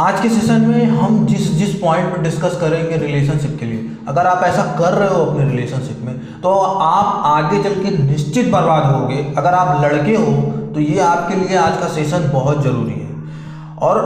आज के सेशन में हम जिस पॉइंट पर डिस्कस करेंगे रिलेशनशिप के लिए, अगर आप ऐसा कर रहे हो अपने रिलेशनशिप में तो आप आगे चल के निश्चित बर्बाद होगे। अगर आप लड़के हो तो ये आपके लिए आज का सेशन बहुत ज़रूरी है और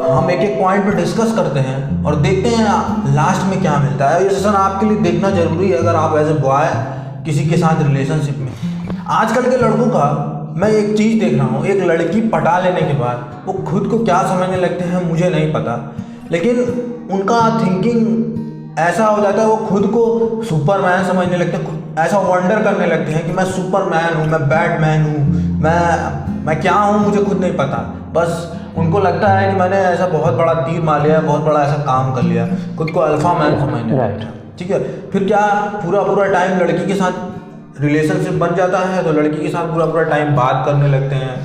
हम एक एक पॉइंट पर डिस्कस करते हैं और देखते हैं लास्ट में क्या मिलता है। ये सेशन आपके लिए देखना ज़रूरी है अगर आप एज ए बॉय किसी के साथ रिलेशनशिप में। आजकल के लड़कों का मैं एक चीज़ देख रहा हूँ, एक लड़की पटा लेने के बाद वो खुद को क्या समझने लगते हैं मुझे नहीं पता, लेकिन उनका थिंकिंग ऐसा हो जाता है, वो खुद को सुपरमैन समझने लगते हैं, ऐसा वंडर करने लगते हैं कि मैं सुपरमैन हूँ, मैं बैटमैन हूँ, मैं क्या हूँ मुझे खुद नहीं पता। बस उनको लगता है कि मैंने ऐसा बहुत बड़ा तीर मार लिया, बहुत बड़ा ऐसा काम कर लिया, खुद को अल्फा मैन समझने लगते हैं। ठीक है, फिर क्या पूरा टाइम लड़की के साथ रिलेशनशिप बन जाता है तो लड़की के साथ पूरा टाइम बात करने लगते हैं,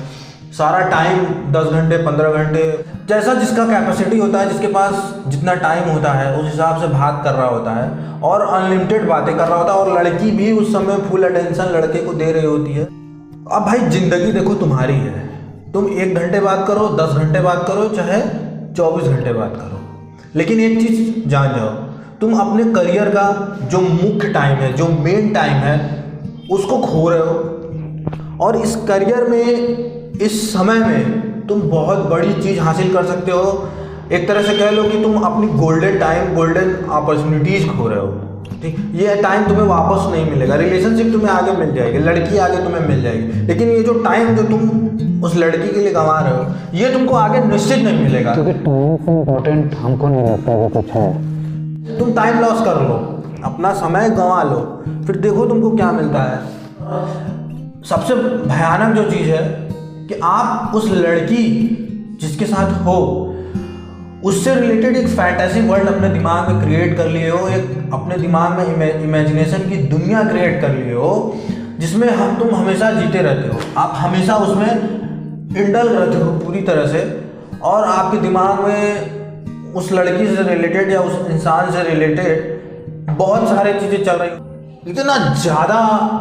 सारा टाइम 10 घंटे 15 घंटे, जैसा जिसका कैपेसिटी होता है, जिसके पास जितना टाइम होता है उस हिसाब से बात कर रहा होता है और अनलिमिटेड बातें कर रहा होता है और लड़की भी उस समय फुल अटेंशन लड़के को दे रही होती है। अब भाई ज़िंदगी देखो तुम्हारी है, तुम 1 घंटे बात करो, 10 घंटे बात करो, चाहे 24 घंटे बात करो, लेकिन एक चीज़ जान जाओ, तुम अपने करियर का जो मुख्य टाइम है, जो मेन टाइम है, उसको खो रहे हो। और इस करियर में, इस समय में तुम बहुत बड़ी चीज़ हासिल कर सकते हो। एक तरह से कह लो कि तुम अपनी गोल्डन टाइम, गोल्डन अपॉर्चुनिटीज़ खो रहे हो। ठीक, ये टाइम तुम्हें वापस नहीं मिलेगा। रिलेशनशिप तुम्हें आगे मिल जाएगी, लड़की आगे तुम्हें मिल जाएगी, लेकिन ये जो टाइम जो तुम उस लड़की के लिए गंवा रहे हो ये तुमको आगे निश्चित नहीं मिलेगा, क्योंकि टाइम से इम्पोर्टेंट हमको नहीं लगता है कुछ है। तुम टाइम लॉस कर लो, अपना समय गंवा लो, फिर देखो तुमको क्या मिलता है। सबसे भयानक जो चीज़ है कि आप उस लड़की जिसके साथ हो उससे रिलेटेड एक फैंटेसी वर्ल्ड अपने दिमाग में क्रिएट कर लिए हो, एक अपने दिमाग में इमेजिनेशन की दुनिया क्रिएट कर लिए हो जिसमें तुम हमेशा जीते रहते हो, आप हमेशा उसमें इंडल रहते हो पूरी तरह से, और आपके दिमाग में उस लड़की से रिलेटेड या उस इंसान से रिलेटेड बहुत सारी चीज़ें चल रही, इतना ज़्यादा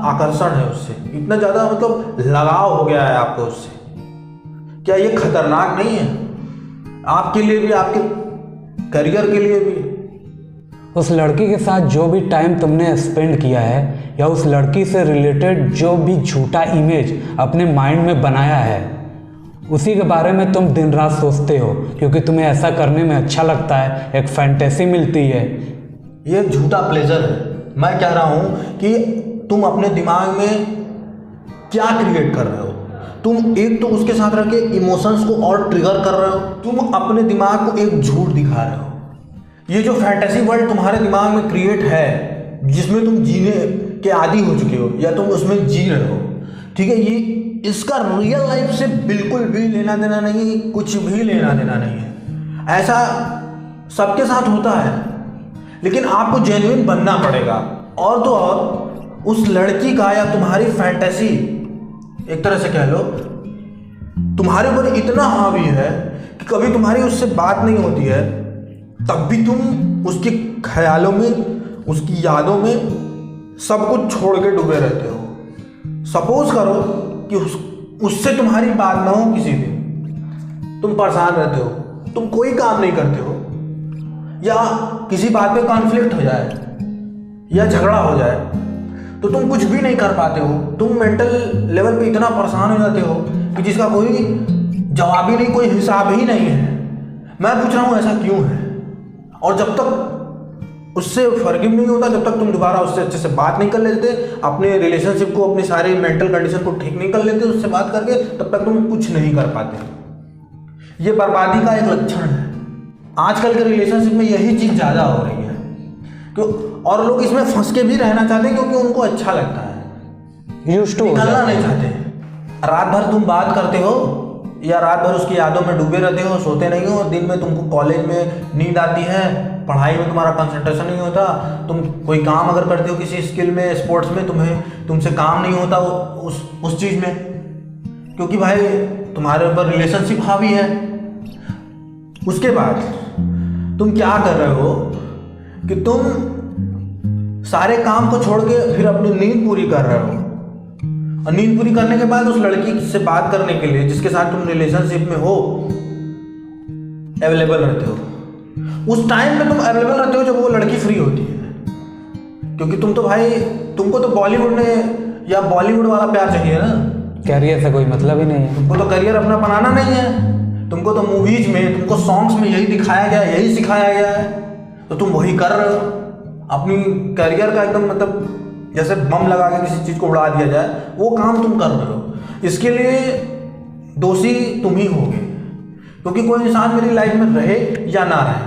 आकर्षण है उससे, इतना ज़्यादा मतलब लगाव हो गया है आपको उससे। क्या ये खतरनाक नहीं है आपके लिए भी, आपके करियर के लिए भी? उस लड़की के साथ जो भी टाइम तुमने स्पेंड किया है या उस लड़की से रिलेटेड जो भी झूठा इमेज अपने माइंड में बनाया है, उसी के बारे में तुम दिन रात सोचते हो क्योंकि तुम्हें ऐसा करने में अच्छा लगता है, एक फैंटेसी मिलती है। ये झूठा प्लेजर है। मैं कह रहा हूँ कि तुम अपने दिमाग में क्या क्रिएट कर रहे हो, तुम एक तो उसके साथ रह के इमोशंस को और ट्रिगर कर रहे हो, तुम अपने दिमाग को एक झूठ दिखा रहे हो। ये जो फैंटेसी वर्ल्ड तुम्हारे दिमाग में क्रिएट है जिसमें तुम जीने के आदी हो चुके हो या तुम उसमें जी रहे हो, ठीक है, ये इसका रियल लाइफ से बिल्कुल भी लेना देना नहीं, कुछ भी लेना देना नहीं है। ऐसा सबके साथ होता है, लेकिन आपको जेन्युइन बनना पड़ेगा। और तो और उस लड़की का या तुम्हारी फैंटेसी एक तरह से कह लो तुम्हारे ऊपर इतना हावी है कि कभी तुम्हारी उससे बात नहीं होती है तब भी तुम उसके ख्यालों में, उसकी यादों में सब कुछ छोड़ के डूबे रहते हो। सपोज करो कि उससे तुम्हारी बात ना हो किसी दिन, तुम परेशान रहते हो, तुम कोई काम नहीं करते हो, या किसी बात पे कॉन्फ्लिक्ट हो जाए या झगड़ा हो जाए तो तुम कुछ भी नहीं कर पाते हो, तुम मेंटल लेवल पे इतना परेशान हो जाते हो कि जिसका कोई जवाब ही नहीं, कोई हिसाब ही नहीं है। मैं पूछ रहा हूँ ऐसा क्यों है? और जब तक उससे फर्गिव नहीं होता, जब तक तुम दोबारा उससे अच्छे से बात नहीं कर लेते, अपने रिलेशनशिप को, अपनी सारी मेंटल कंडीशन को ठीक नहीं कर लेते उससे बात करके, तब तक तुम कुछ नहीं कर पाते। ये बर्बादी का एक लक्षण है। आजकल के रिलेशनशिप में यही चीज़ ज़्यादा हो रही है क्यों, और लोग इसमें फंस के भी रहना चाहते हैं क्योंकि उनको अच्छा लगता है, निकलना नहीं चाहते। रात भर तुम बात करते हो या रात भर उसकी यादों में डूबे रहते हो, सोते नहीं हो, दिन में तुमको कॉलेज में नींद आती है, पढ़ाई में तुम्हारा कंसंट्रेशन नहीं होता, तुम कोई काम अगर करते हो किसी स्किल में, स्पोर्ट्स में, तुमसे काम नहीं होता उस चीज़ में, क्योंकि भाई तुम्हारे ऊपर रिलेशनशिप हावी है। उसके बाद तुम क्या कर रहे हो कि तुम सारे काम को छोड़ के फिर अपनी नींद पूरी कर रहे हो, और नींद पूरी करने के बाद उस लड़की से बात करने के लिए जिसके साथ तुम रिलेशनशिप में हो अवेलेबल रहते हो, उस टाइम पे तुम अवेलेबल रहते हो जब वो लड़की फ्री होती है। क्योंकि तुम तो भाई, तुमको तो बॉलीवुड ने या बॉलीवुड वाला प्यार चाहिए ना, कैरियर से कोई मतलब ही नहीं है। तुमको तो करियर अपना बनाना नहीं है, तुमको तो मूवीज में, तुमको सॉन्ग्स में यही दिखाया गया, यही सिखाया गया है, तो तुम वही कर रहे हो। अपनी करियर का एकदम मतलब जैसे बम लगा के किसी चीज़ को उड़ा दिया जाए, वो काम तुम कर रहे हो। इसके लिए दोषी तुम ही होगे, क्योंकि कोई इंसान मेरी लाइफ में रहे या ना रहे,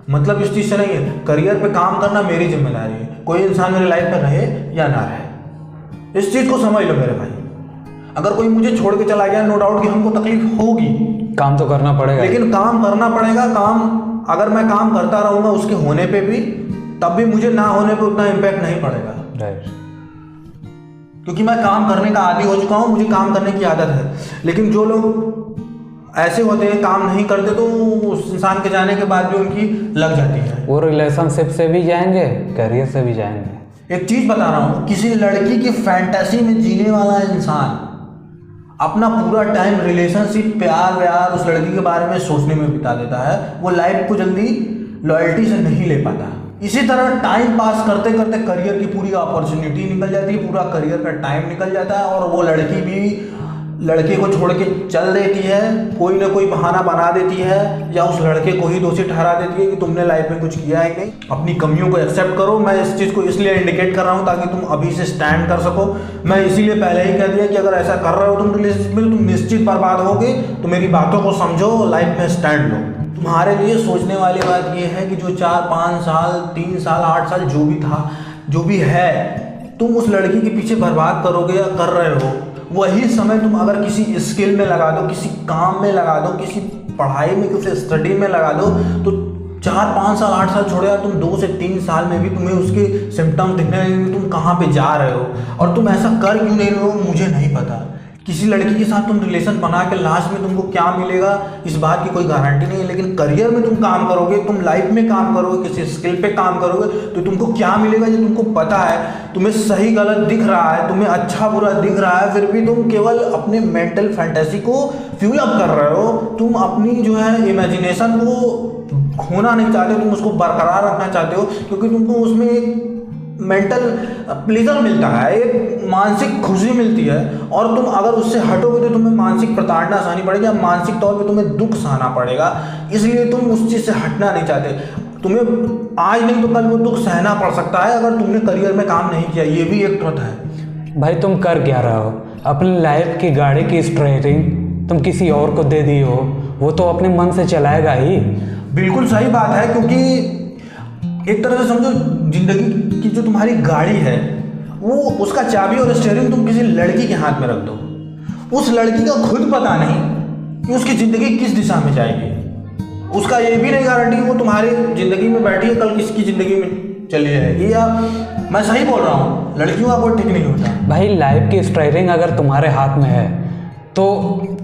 मतलब इस चीज़ से नहीं है। करियर पे काम करना मेरी जिम्मेदारी है, कोई इंसान मेरी लाइफ में रहे या ना रहे, इस चीज़ को समझ लो मेरे भाई। अगर कोई मुझे छोड़ के चला गया, नो डाउट कि हमको तकलीफ होगी, काम तो करना पड़ेगा, लेकिन काम करना पड़ेगा। काम अगर मैं काम करता रहूँगा उसके होने पे भी, तब भी मुझे ना होने पे उतना इम्पैक्ट नहीं पड़ेगा, राइट। क्योंकि मैं काम करने का आदी हो चुका हूँ, मुझे काम करने की आदत है। लेकिन जो लोग ऐसे होते हैं, काम नहीं करते, तो उस इंसान के जाने के बाद भी उनकी लग जाती है। वो रिलेशनशिप से भी जाएंगे, करियर से भी जाएंगे। एक चीज़ बता रहा हूँ, किसी लड़की की फैंटेसी में जीने वाला इंसान अपना पूरा टाइम रिलेशनशिप, प्यार व्यार, उस लड़की के बारे में सोचने में बिता देता है, वो लाइफ को जल्दी लॉयल्टी से नहीं ले पाता। इसी तरह टाइम पास करते करते करियर की पूरी अपॉर्चुनिटी निकल जाती है, पूरा करियर का टाइम निकल जाता है, और वो लड़की भी लड़के को छोड़ के चल देती है, कोई ना कोई बहाना बना देती है, या उस लड़के को ही दोषी ठहरा देती है कि तुमने लाइफ में कुछ किया ही नहीं। अपनी कमियों को एक्सेप्ट करो। मैं इस चीज़ को इसलिए इंडिकेट कर रहा हूँ ताकि तुम अभी से स्टैंड कर सको। मैं इसीलिए पहले ही कह दिया कि अगर ऐसा कर रहे हो तुम रिलेशनशिप में, तुम निश्चित बर्बाद होगे। तो मेरी बातों को समझो, लाइफ में स्टैंड लो। तुम्हारे लिए सोचने वाली बात यह है कि जो 4-5 साल, 3 साल, 8 साल जो भी था, जो भी है, तुम उस लड़की के पीछे बर्बाद करोगे या कर रहे हो, वही समय तुम अगर किसी स्किल में लगा दो, किसी काम में लगा दो, किसी पढ़ाई में, किसी स्टडी में लगा दो, तो 4-5 साल, 8 साल छोड़े, तुम 2 से 3 साल में भी तुम्हें उसके सिम्टम्स दिखने लगेंगे, तुम कहाँ पे जा रहे हो। और तुम ऐसा कर क्यों नहीं रहे हो मुझे नहीं पता। किसी लड़की के साथ तुम रिलेशन बना के लास्ट में तुमको क्या मिलेगा इस बात की कोई गारंटी नहीं है, लेकिन करियर में तुम काम करोगे, तुम लाइफ में काम करोगे, किसी स्किल पे काम करोगे, तो तुमको क्या मिलेगा ये तुमको पता है। तुम्हें सही गलत दिख रहा है, तुम्हें अच्छा बुरा दिख रहा है, फिर भी तुम केवल अपने मेंटल फैंटेसी को फ्यूल अप कर रहे हो। तुम अपनी जो है इमेजिनेशन को खोना नहीं चाहते, तुम उसको बरकरार रखना चाहते हो, क्योंकि तुमको उसमें एक मेंटल प्लेजर मिलता है, एक मानसिक खुशी मिलती है। और तुम अगर उससे हटोगे तो तुम्हें मानसिक प्रताड़ना सहनी पड़ेगी, मानसिक तौर पे तुम्हें दुख सहना पड़ेगा। इसलिए तुम उस चीज़ से हटना नहीं चाहते। तुम्हें आज नहीं तो कल वो दुख सहना पड़ सकता है अगर तुमने करियर में काम नहीं किया, ये भी एक ट्रुथ है। भाई तुम कर क्या रहे हो? अपनी लाइफ की गाड़ी की स्टीयरिंग तुम किसी और को दे दी हो, वो तो अपने मन से चलाएगा ही। बिल्कुल सही बात है, क्योंकि एक तरह से समझो जिंदगी की जो तुम्हारी गाड़ी है, वो उसका चाबी और स्टीयरिंग तुम किसी लड़की के हाथ में रख दो। उस लड़की का खुद पता नहीं कि उसकी ज़िंदगी किस दिशा में जाएगी। उसका ये भी नहीं गारंटी कि वो तुम्हारी ज़िंदगी में बैठी है, कल किसकी ज़िंदगी में चली जाएगी। या मैं सही बोल रहा हूँ? लड़कियों का कोई ठीक नहीं होता भाई। लाइफ की स्टीयरिंग अगर तुम्हारे हाथ में है तो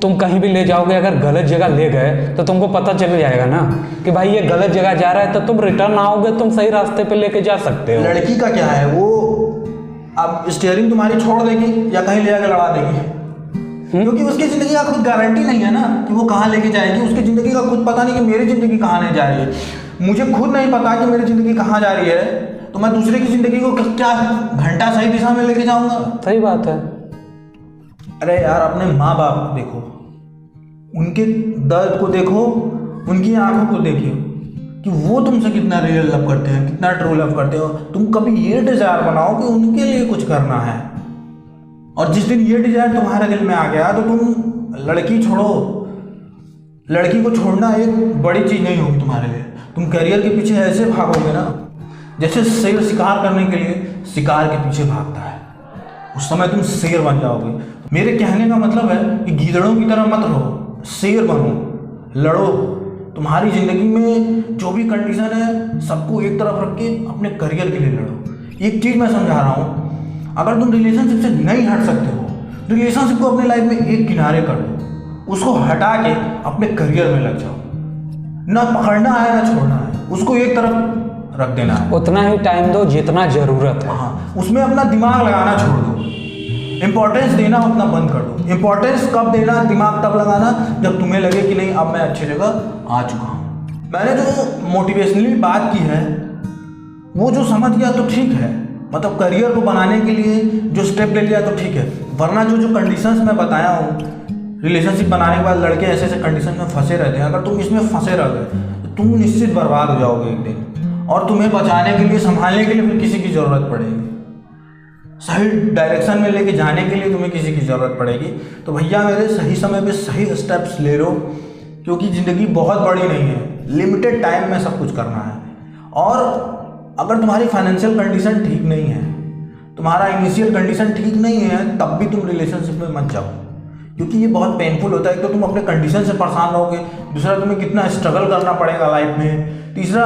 तुम कहीं भी ले जाओगे। अगर गलत जगह ले गए तो तुमको पता चल जाएगा ना कि भाई ये गलत जगह जा रहा है, तो तुम रिटर्न आओगे, तुम सही रास्ते पे लेके जा सकते हो। लड़की का क्या है, वो अब स्टीयरिंग तुम्हारी छोड़ देगी या कहीं ले जाकर लड़ा देगी, क्योंकि उसकी ज़िंदगी का खुद गारंटी नहीं है ना कि वो कहाँ लेके जाएगी। उसकी ज़िंदगी का खुद पता नहीं कि मेरी ज़िंदगी कहाँ नहीं जा रही है। मुझे खुद नहीं पता कि मेरी ज़िंदगी कहाँ जा रही है, तो मैं दूसरे की ज़िंदगी को क्या घंटा सही दिशा में लेके जाऊँगा? सही बात है। अरे यार, अपने माँ बाप को देखो, उनके दर्द को देखो, उनकी आंखों को देखिए कि वो तुमसे कितना रियल लव करते हैं, कितना ट्रू लव करते हो। तुम कभी ये डिज़ायर बनाओ कि उनके लिए कुछ करना है, और जिस दिन ये डिज़ायर तुम्हारे दिल में आ गया तो तुम लड़की छोड़ो। लड़की को छोड़ना एक बड़ी चीज़ नहीं होगी तुम्हारे लिए। तुम करियर के पीछे ऐसे भागोगे ना जैसे शेर शिकार करने के लिए शिकार के पीछे भागता है, उस समय तुम शेर बन जाओगे। मेरे कहने का मतलब है कि गीदड़ों की तरह मत रहो, शेर बनो, लड़ो। तुम्हारी ज़िंदगी में जो भी कंडीशन है सबको एक तरफ रख के अपने करियर के लिए लड़ो। एक चीज़ मैं समझा रहा हूँ, अगर तुम रिलेशनशिप से नहीं हट सकते हो, रिलेशनशिप को अपने लाइफ में एक किनारे कर दो, उसको हटा के अपने करियर में लग जाओ। ना पकड़ना है ना छोड़ना है, उसको एक तरफ रख देना है। उतना ही टाइम दो जितना ज़रूरत है। हाँ, उसमें अपना दिमाग लगाना छोड़ दो, इंपॉर्टेंस देना उतना बंद कर दो। इंपॉर्टेंस कब देना, दिमाग तब लगाना जब तुम्हें लगे कि नहीं अब मैं अच्छी जगह आ चुका हूँ। मैंने जो मोटिवेशनली बात की है वो जो समझ गया तो ठीक है, मतलब करियर को बनाने के लिए जो स्टेप ले लिया तो ठीक है, वरना जो कंडीशंस मैं बताया हूँ, रिलेशनशिप बनाने के बाद लड़के ऐसे ऐसे कंडीशन में फंसे रहते हैं, अगर तुम इसमें फंसे रह गए तो तुम निश्चित बर्बाद हो जाओगे एक दिन, और तुम्हें बचाने के लिए, संभालने के लिए फिर किसी की ज़रूरत पड़ेगी, सही डायरेक्शन में लेके जाने के लिए तुम्हें किसी की ज़रूरत पड़ेगी। तो भैया मेरे सही समय पे सही स्टेप्स ले लो, क्योंकि ज़िंदगी बहुत बड़ी नहीं है, लिमिटेड टाइम में सब कुछ करना है। और अगर तुम्हारी फाइनेंशियल कंडीशन ठीक नहीं है, तुम्हारा इनिशियल कंडीशन ठीक नहीं है, तब भी तुम रिलेशनशिप में मत जाओ, क्योंकि ये बहुत पेनफुल होता है। तो तुम अपने कंडीशन से परेशान रहोगे, दूसरा तुम्हें कितना स्ट्रगल करना पड़ेगा लाइफ में, तीसरा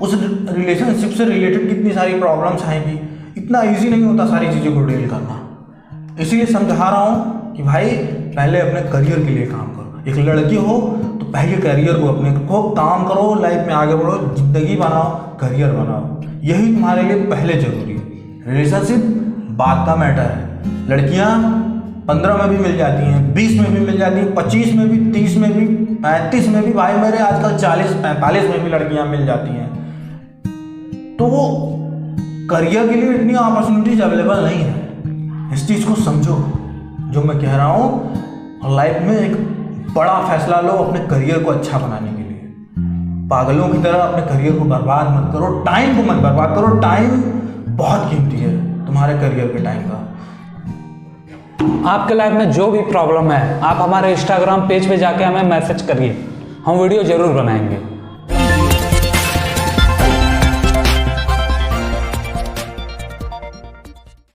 उस रिलेशनशिप से रिलेटेड कितनी सारी प्रॉब्लम्स आएंगी, इतना ईजी नहीं होता सारी चीज़ों को डील करना। इसीलिए समझा रहा हूँ कि भाई पहले अपने करियर के लिए काम करो। एक लड़की हो तो पहले करियर को, अपने को काम करो, लाइफ में आगे बढ़ो, ज़िंदगी बनाओ, करियर बनाओ, यही तुम्हारे लिए पहले जरूरी है। रिलेशनशिप बात का मैटर है। लड़कियाँ 15 में भी मिल जाती हैं, 20 में भी मिल जाती हैं, 25 में भी, 30 में भी, 35 में भी, भाई मेरे आजकल 40-45 में भी लड़कियाँ मिल जाती हैं। तो वो करियर के लिए इतनी अपॉर्चुनिटीज अवेलेबल नहीं है। इस चीज़ को समझो जो मैं कह रहा हूँ। लाइफ में एक बड़ा फैसला लो अपने करियर को अच्छा बनाने के लिए। पागलों की तरह अपने करियर को बर्बाद मत करो, टाइम को मत बर्बाद करो। टाइम बहुत कीमती है तुम्हारे करियर के टाइम का। आपके लाइफ में जो भी प्रॉब्लम है, आप हमारे इंस्टाग्राम पेज पे जाके हमें मैसेज करिए, हम वीडियो जरूर बनाएंगे।